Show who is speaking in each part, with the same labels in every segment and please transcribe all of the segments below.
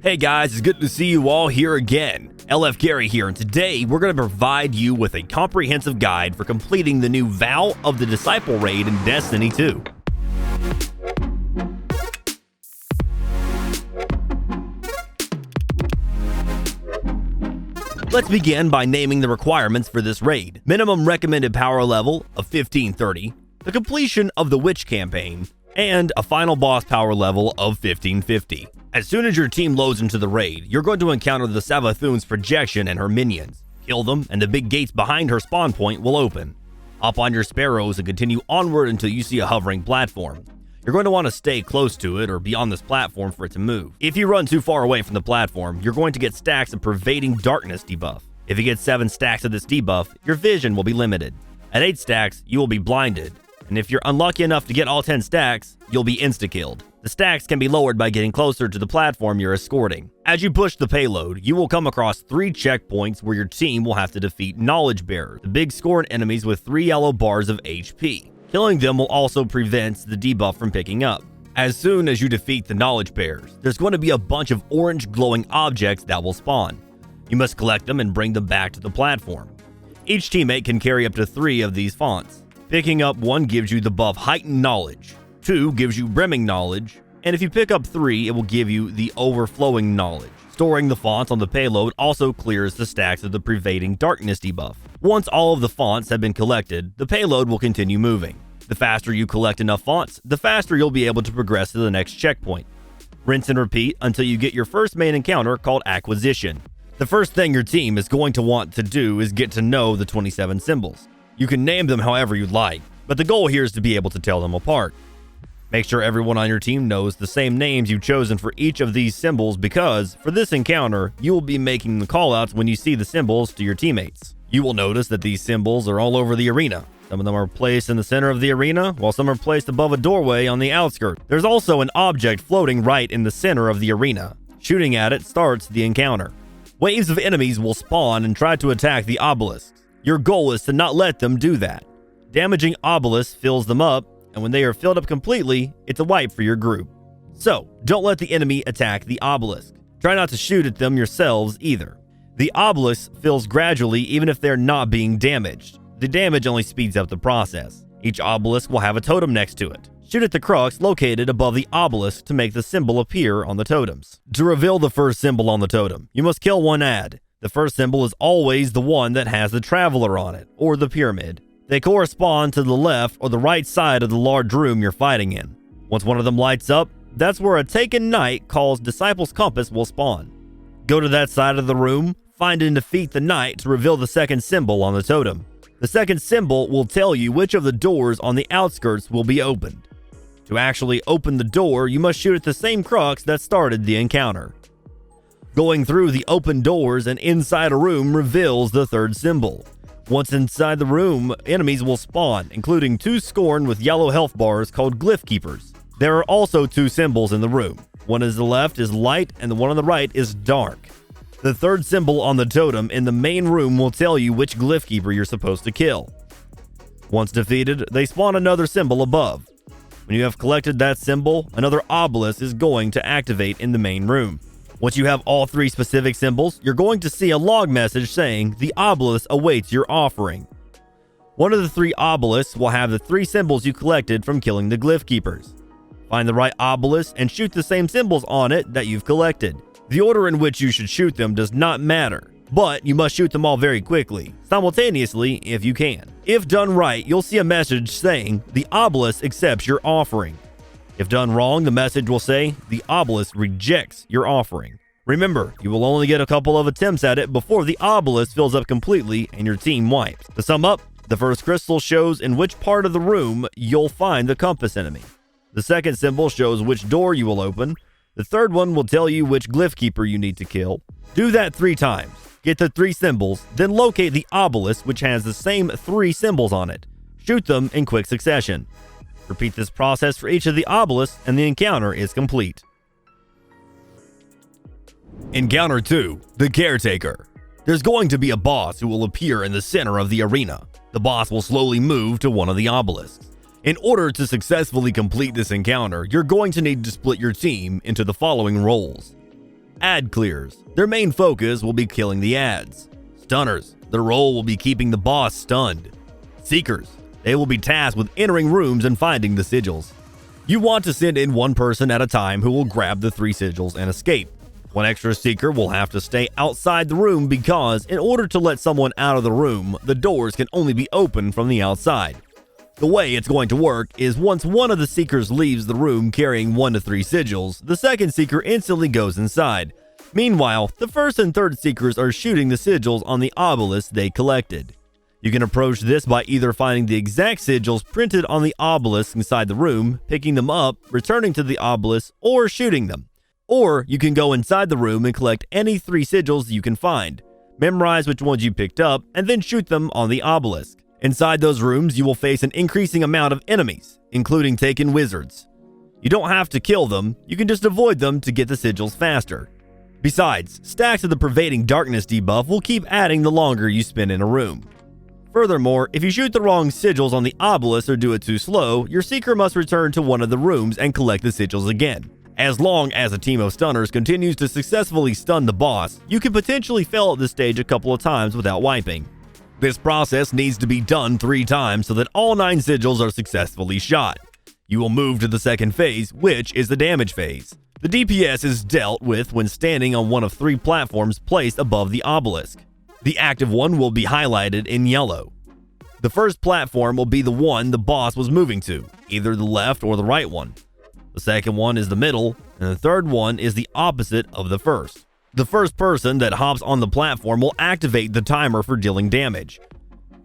Speaker 1: Hey guys, it's good to see you all here again. LFCarry here, and today we're going to provide you with a comprehensive guide for completing the new VOW of the Disciple raid in Destiny 2. Let's begin by naming the requirements for this raid. Minimum recommended power level of 1530, the completion of the Witch campaign, and a final boss power level of 1550. As soon as your team loads into the raid, you're going to encounter the Savathun's projection and her minions. Kill them, and the big gates behind her spawn point will open. Hop on your sparrows and continue onward until you see a hovering platform. You're going to want to stay close to it or be on this platform for it to move. If you run too far away from the platform, you're going to get stacks of Pervading Darkness debuff. If you get 7 stacks of this debuff, your vision will be limited. At 8 stacks, you will be blinded. And if you're unlucky enough to get all 10 stacks, you'll be insta-killed. The stacks can be lowered by getting closer to the platform you're escorting. As you push the payload, you will come across 3 checkpoints where your team will have to defeat Knowledge Bearers, the big scorn enemies with 3 yellow bars of HP. Killing them will also prevent the debuff from picking up. As soon as you defeat the Knowledge Bearers, there's going to be a bunch of orange glowing objects that will spawn. You must collect them and bring them back to the platform. Each teammate can carry up to 3 of these fonts. Picking up 1 gives you the buff Heightened Knowledge, 2 gives you Brimming Knowledge, and if you pick up 3, it will give you the Overflowing Knowledge. Storing the fonts on the payload also clears the stacks of the Pervading Darkness debuff. Once all of the fonts have been collected, the payload will continue moving. The faster you collect enough fonts, the faster you'll be able to progress to the next checkpoint. Rinse and repeat until you get your first main encounter called Acquisition. The first thing your team is going to want to do is get to know the 27 symbols. You can name them however you'd like, but the goal here is to be able to tell them apart. Make sure everyone on your team knows the same names you've chosen for each of these symbols because, for this encounter, you will be making the callouts when you see the symbols to your teammates. You will notice that these symbols are all over the arena. Some of them are placed in the center of the arena, while some are placed above a doorway on the outskirts. There's also an object floating right in the center of the arena. Shooting at it starts the encounter. Waves of enemies will spawn and try to attack the obelisks. Your goal is to not let them do that. Damaging obelisks fills them up, and when they are filled up completely, it's a wipe for your group. So, don't let the enemy attack the obelisk. Try not to shoot at them yourselves either. The obelisk fills gradually even if they're not being damaged. The damage only speeds up the process. Each obelisk will have a totem next to it. Shoot at the crux located above the obelisk to make the symbol appear on the totems. To reveal the first symbol on the totem, you must kill one ad. The first symbol is always the one that has the traveler on it, or the pyramid. They correspond to the left or the right side of the large room you're fighting in. Once one of them lights up, that's where a taken knight called Disciple's Compass will spawn. Go to that side of the room, find and defeat the knight to reveal the second symbol on the totem. The second symbol will tell you which of the doors on the outskirts will be opened. To actually open the door, you must shoot at the same crux that started the encounter. Going through the open doors and inside a room reveals the third symbol. Once inside the room, enemies will spawn, including 2 scorn with yellow health bars called Glyph Keepers. There are also 2 symbols in the room. One on the left is light and the one on the right is dark. The third symbol on the totem in the main room will tell you which Glyph Keeper you're supposed to kill. Once defeated, they spawn another symbol above. When you have collected that symbol, another obelisk is going to activate in the main room. Once you have all 3 specific symbols, you're going to see a log message saying the obelisk awaits your offering. One of the 3 obelisks will have the 3 symbols you collected from killing the Glyph Keepers. Find the right obelisk and shoot the same symbols on it that you've collected. The order in which you should shoot them does not matter, but you must shoot them all very quickly, simultaneously if you can. If done right, you'll see a message saying the obelisk accepts your offering. If done wrong, the message will say, the obelisk rejects your offering. Remember, you will only get a couple of attempts at it before the obelisk fills up completely and your team wipes. To sum up, the first crystal shows in which part of the room you'll find the compass enemy. The second symbol shows which door you will open. The third one will tell you which Glyph Keeper you need to kill. Do that 3 times. Get the 3 symbols, then locate the obelisk which has the same 3 symbols on it. Shoot them in quick succession. Repeat this process for each of the obelisks and the encounter is complete. Encounter 2, the Caretaker. There's going to be a boss who will appear in the center of the arena. The boss will slowly move to one of the obelisks. In order to successfully complete this encounter, you're going to need to split your team into the following roles. Ad clears. Their main focus will be killing the ads. Stunners. Their role will be keeping the boss stunned. Seekers. They will be tasked with entering rooms and finding the sigils. You want to send in one person at a time who will grab the 3 sigils and escape. One extra seeker will have to stay outside the room because in order to let someone out of the room, the doors can only be opened from the outside. The way it's going to work is once one of the seekers leaves the room carrying 1 to 3 sigils, the second seeker instantly goes inside. Meanwhile, the first and third seekers are shooting the sigils on the obelisk they collected. You can approach this by either finding the exact sigils printed on the obelisk inside the room, picking them up, returning to the obelisk, or shooting them. Or you can go inside the room and collect any 3 sigils you can find, memorize which ones you picked up, and then shoot them on the obelisk. Inside those rooms, you will face an increasing amount of enemies, including taken wizards. You don't have to kill them, you can just avoid them to get the sigils faster. Besides, stacks of the pervading darkness debuff will keep adding the longer you spend in a room. Furthermore, if you shoot the wrong sigils on the obelisk or do it too slow, your seeker must return to one of the rooms and collect the sigils again. As long as a team of stunners continues to successfully stun the boss, you can potentially fail at this stage a couple of times without wiping. This process needs to be done 3 times so that all 9 sigils are successfully shot. You will move to the second phase, which is the damage phase. The DPS is dealt with when standing on one of 3 platforms placed above the obelisk. The active one will be highlighted in yellow. The first platform will be the one the boss was moving to, either the left or the right one. The second one is the middle, and the third one is the opposite of the first. The first person that hops on the platform will activate the timer for dealing damage.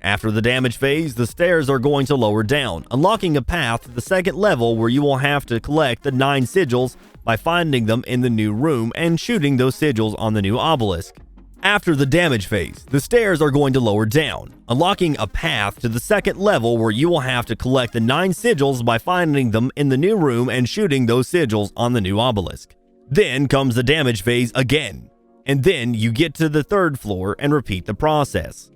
Speaker 1: After the damage phase, the stairs are going to lower down, unlocking a path to the second level where you will have to collect the 9 sigils by finding them in the new room and shooting those sigils on the new obelisk. After the damage phase, the stairs are going to lower down, unlocking a path to the second level where you will have to collect the 9 sigils by finding them in the new room and shooting those sigils on the new obelisk. Then comes the damage phase again, and then you get to the 3rd floor and repeat the process.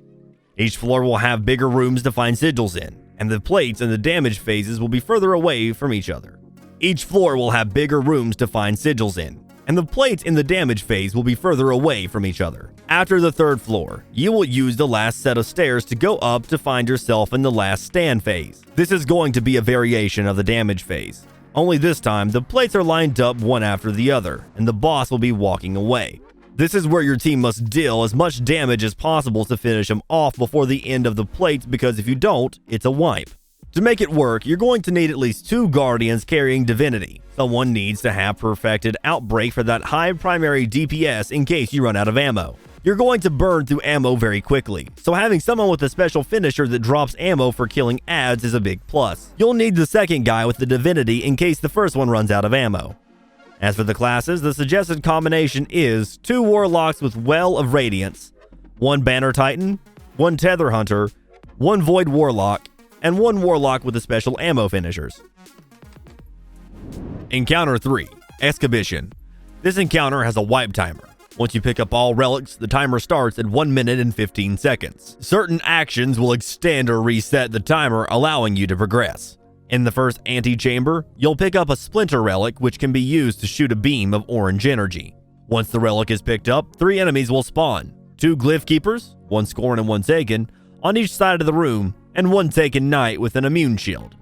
Speaker 1: Each floor will have bigger rooms to find sigils in, and the plates in the damage phases will be further away from each other. Each floor will have bigger rooms to find sigils in, and the plates in the damage phase will be further away from each other. After the 3rd floor, you will use the last set of stairs to go up to find yourself in the last stand phase. This is going to be a variation of the damage phase. Only this time, the plates are lined up one after the other, and the boss will be walking away. This is where your team must deal as much damage as possible to finish him off before the end of the plates, because if you don't, it's a wipe. To make it work, you're going to need at least 2 guardians carrying divinity. Someone needs to have perfected outbreak for that high primary DPS in case you run out of ammo. You're going to burn through ammo very quickly, so having someone with a special finisher that drops ammo for killing ads is a big plus. You'll need the second guy with the divinity in case the first one runs out of ammo. As for the classes, the suggested combination is 2 warlocks with Well of Radiance, 1 banner titan, 1 tether hunter, 1 void warlock, and 1 warlock with the special ammo finishers. Encounter 3, Exhibition. This encounter has a wipe timer. Once you pick up all relics, the timer starts at 1 minute and 15 seconds. Certain actions will extend or reset the timer, allowing you to progress. In the first antechamber, you'll pick up a splinter relic which can be used to shoot a beam of orange energy. Once the relic is picked up, 3 enemies will spawn. 2 glyph keepers, 1 scorn and 1 taken, on each side of the room, and 1 taken knight with an immune shield.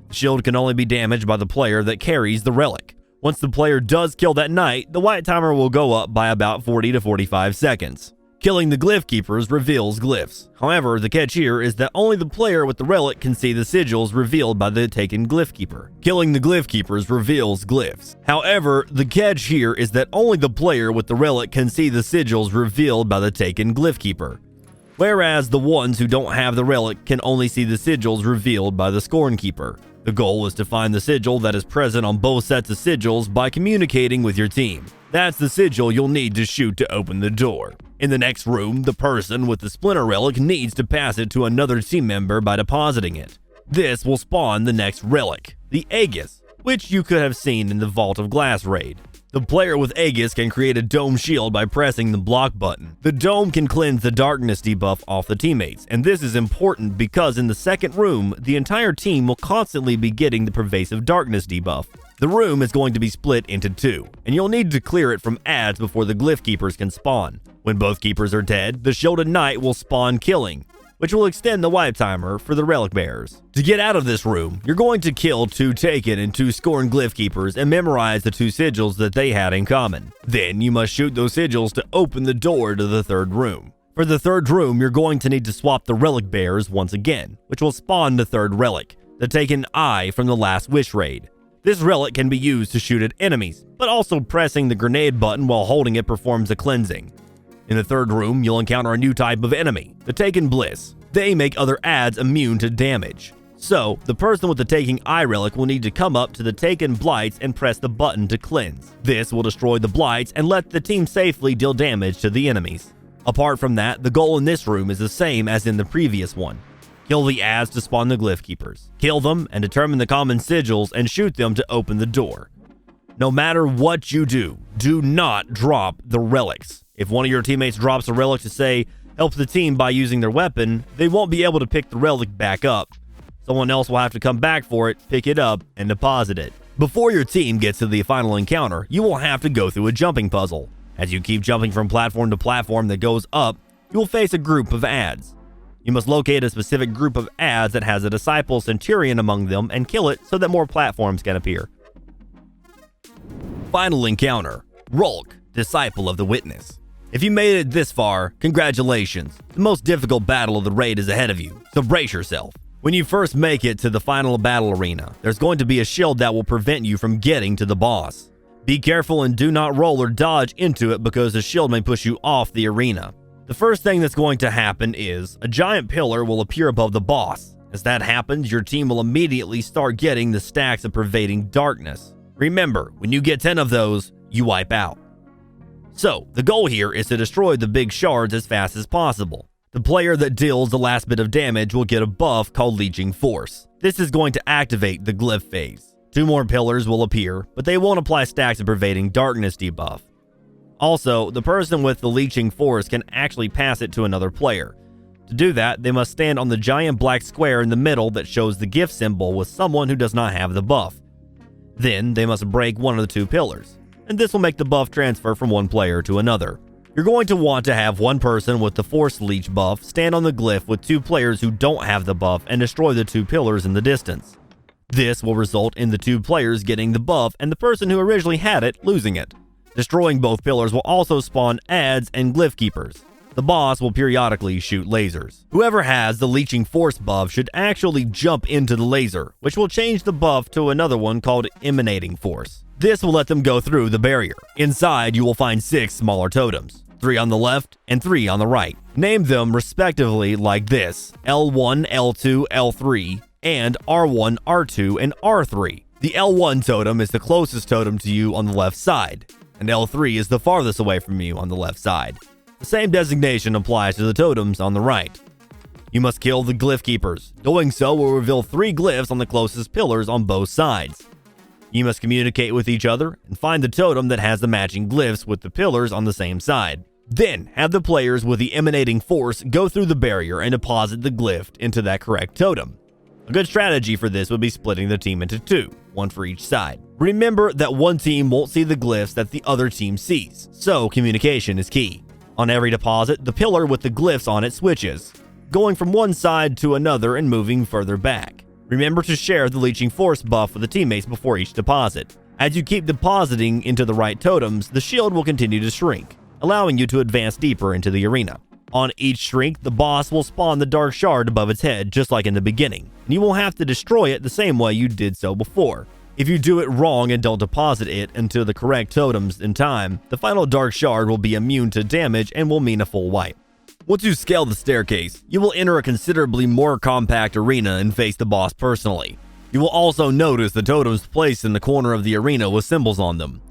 Speaker 1: The shield can only be damaged by the player that carries the relic. Once the player does kill that knight, the white timer will go up by about 40 to 45 seconds. Killing the glyph keepers reveals glyphs. However, the catch here is that only the player with the relic can see the sigils revealed by the taken glyph keeper. Killing the glyph keepers reveals glyphs. However, the catch here is that only the player with the relic can see the sigils revealed by the taken glyph keeper, whereas the ones who don't have the relic can only see the sigils revealed by the scorn keeper. The goal is to find the sigil that is present on both sets of sigils by communicating with your team. That's the sigil you'll need to shoot to open the door. In the next room, the person with the splinter relic needs to pass it to another team member by depositing it. This will spawn the next relic, the Aegis, which you could have seen in the Vault of Glass raid. The player with Aegis can create a dome shield by pressing the block button. The dome can cleanse the darkness debuff off the teammates, and this is important because in the second room, the entire team will constantly be getting the pervasive darkness debuff. The room is going to be split into two, and you'll need to clear it from adds before the glyph keepers can spawn. When both keepers are dead, the shielded knight will spawn killing, which will extend the wipe timer for the relic bearers. To get out of this room, you're going to kill 2 taken and 2 scorned glyph keepers and memorize the 2 sigils that they had in common. Then you must shoot those sigils to open the door to the third room. For the third room, you're going to need to swap the relic bearers once again, which will spawn the third relic, the taken eye from the last wish raid. This relic can be used to shoot at enemies, but also pressing the grenade button while holding it performs a cleansing. In the third room, you'll encounter a new type of enemy, the Taken Bliss. They make other adds immune to damage. So, the person with the Taking Eye relic will need to come up to the Taken Blights and press the button to cleanse. This will destroy the Blights and let the team safely deal damage to the enemies. Apart from that, the goal in this room is the same as in the previous one. Kill the adds to spawn the glyph keepers. Kill them and determine the common sigils and shoot them to open the door. No matter what you do not drop the relics. If one of your teammates drops a relic to say, help the team by using their weapon, they won't be able to pick the relic back up. Someone else will have to come back for it, pick it up, and deposit it. Before your team gets to the final encounter, you will have to go through a jumping puzzle. As you keep jumping from platform to platform that goes up, you will face a group of adds. You must locate a specific group of adds that has a disciple centurion among them and kill it so that more platforms can appear. Final encounter, Rhulk, Disciple of the Witness. If you made it this far, congratulations. The most difficult battle of the raid is ahead of you, so brace yourself. When you first make it to the final battle arena, there's going to be a shield that will prevent you from getting to the boss. Be careful and do not roll or dodge into it because the shield may push you off the arena. The first thing that's going to happen is a giant pillar will appear above the boss. As that happens, your team will immediately start getting the stacks of pervading darkness. Remember, when you get 10 of those, you wipe out. So, the goal here is to destroy the big shards as fast as possible. The player that deals the last bit of damage will get a buff called Leeching Force. This is going to activate the glyph phase. 2 more pillars will appear, but they won't apply stacks of pervading darkness debuff. Also, the person with the Leeching Force can actually pass it to another player. To do that, they must stand on the giant black square in the middle that shows the gift symbol with someone who does not have the buff. Then, they must break one of the 2 pillars, and this will make the buff transfer from one player to another. You're going to want to have one person with the Force Leech buff stand on the glyph with 2 players who don't have the buff and destroy the 2 pillars in the distance. This will result in the 2 players getting the buff and the person who originally had it losing it. Destroying both pillars will also spawn adds and glyph keepers. The boss will periodically shoot lasers. Whoever has the Leeching Force buff should actually jump into the laser, which will change the buff to another one called Emanating Force. This will let them go through the barrier. Inside, you will find 6 smaller totems, 3 on the left and 3 on the right. Name them respectively like this: L1, L2, L3, and R1, R2, and R3. The L1 totem is the closest totem to you on the left side, and L3 is the farthest away from you on the left side. The same designation applies to the totems on the right. You must kill the glyph keepers. Doing so will reveal 3 glyphs on the closest pillars on both sides. You must communicate with each other and find the totem that has the matching glyphs with the pillars on the same side. Then, have the players with the Emanating Force go through the barrier and deposit the glyph into that correct totem. A good strategy for this would be splitting the team into 2, one for each side. Remember that one team won't see the glyphs that the other team sees, so communication is key. On every deposit, the pillar with the glyphs on it switches, going from one side to another and moving further back. Remember to share the Leeching Force buff with the teammates before each deposit. As you keep depositing into the right totems, the shield will continue to shrink, allowing you to advance deeper into the arena. On each shrink, the boss will spawn the dark shard above its head, just like in the beginning, and you will have to destroy it the same way you did so before. If you do it wrong and don't deposit it into the correct totems in time, the final dark shard will be immune to damage and will mean a full wipe. Once you scale the staircase, you will enter a considerably more compact arena and face the boss personally. You will also notice the totems placed in the corner of the arena with symbols on them.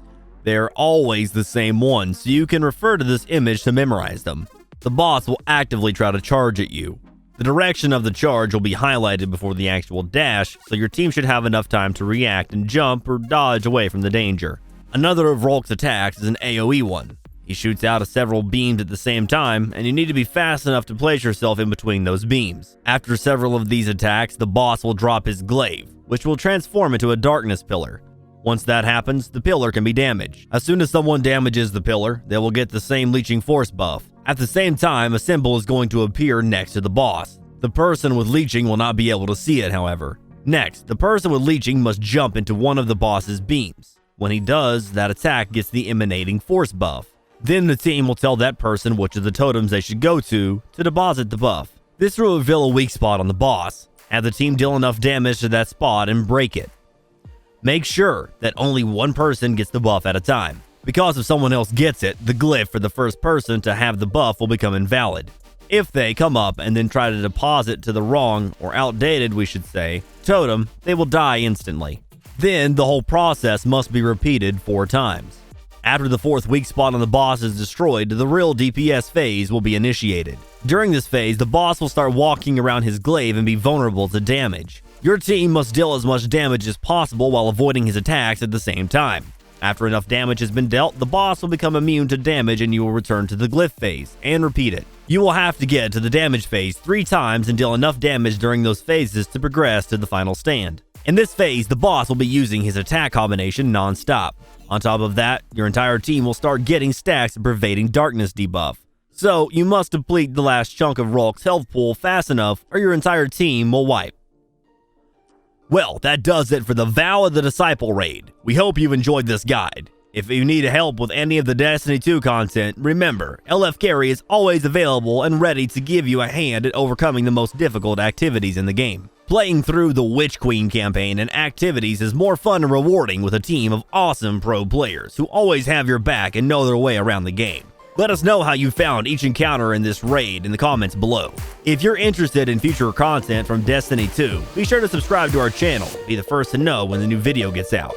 Speaker 1: They're always the same one, so you can refer to this image to memorize them. The boss will actively try to charge at you. The direction of the charge will be highlighted before the actual dash, so your team should have enough time to react and jump or dodge away from the danger. Another of Rhulk's attacks is an AoE one. He shoots out several beams at the same time, and you need to be fast enough to place yourself in between those beams. After several of these attacks, the boss will drop his glaive, which will transform into a darkness pillar. Once that happens, the pillar can be damaged. As soon as someone damages the pillar, they will get the same leeching force buff. At the same time, a symbol is going to appear next to the boss. The person with leeching will not be able to see it, however. Next, the person with leeching must jump into one of the boss's beams. When he does, that attack gets the emanating force buff. Then the team will tell that person which of the totems they should go to deposit the buff. This will reveal a weak spot on the boss. Have the team deal enough damage to that spot and break it. Make sure that only one person gets the buff at a time, because if someone else gets it, the glyph for the first person to have the buff will become invalid. If they come up and then try to deposit to the wrong, or outdated we should say, totem, they will die instantly. Then the whole process must be repeated 4 times. After the 4th weak spot on the boss is destroyed, the real DPS phase will be initiated. During this phase, the boss will start walking around his glaive and be vulnerable to damage. Your team must deal as much damage as possible while avoiding his attacks at the same time. After enough damage has been dealt, the boss will become immune to damage and you will return to the glyph phase, and repeat it. You will have to get to the damage phase 3 times and deal enough damage during those phases to progress to the final stand. In this phase, the boss will be using his attack combination non-stop. On top of that, your entire team will start getting stacks of Pervading Darkness debuff. So, you must deplete the last chunk of Rhulk's health pool fast enough or your entire team will wipe. Well, that does it for the Vow of the Disciple raid. We hope you've enjoyed this guide. If you need help with any of the Destiny 2 content, remember, LFCarry is always available and ready to give you a hand at overcoming the most difficult activities in the game. Playing through the Witch Queen campaign and activities is more fun and rewarding with a team of awesome pro players who always have your back and know their way around the game. Let us know how you found each encounter in this raid in the comments below. If you're interested in future content from Destiny 2, be sure to subscribe to our channel to be the first to know when the new video gets out.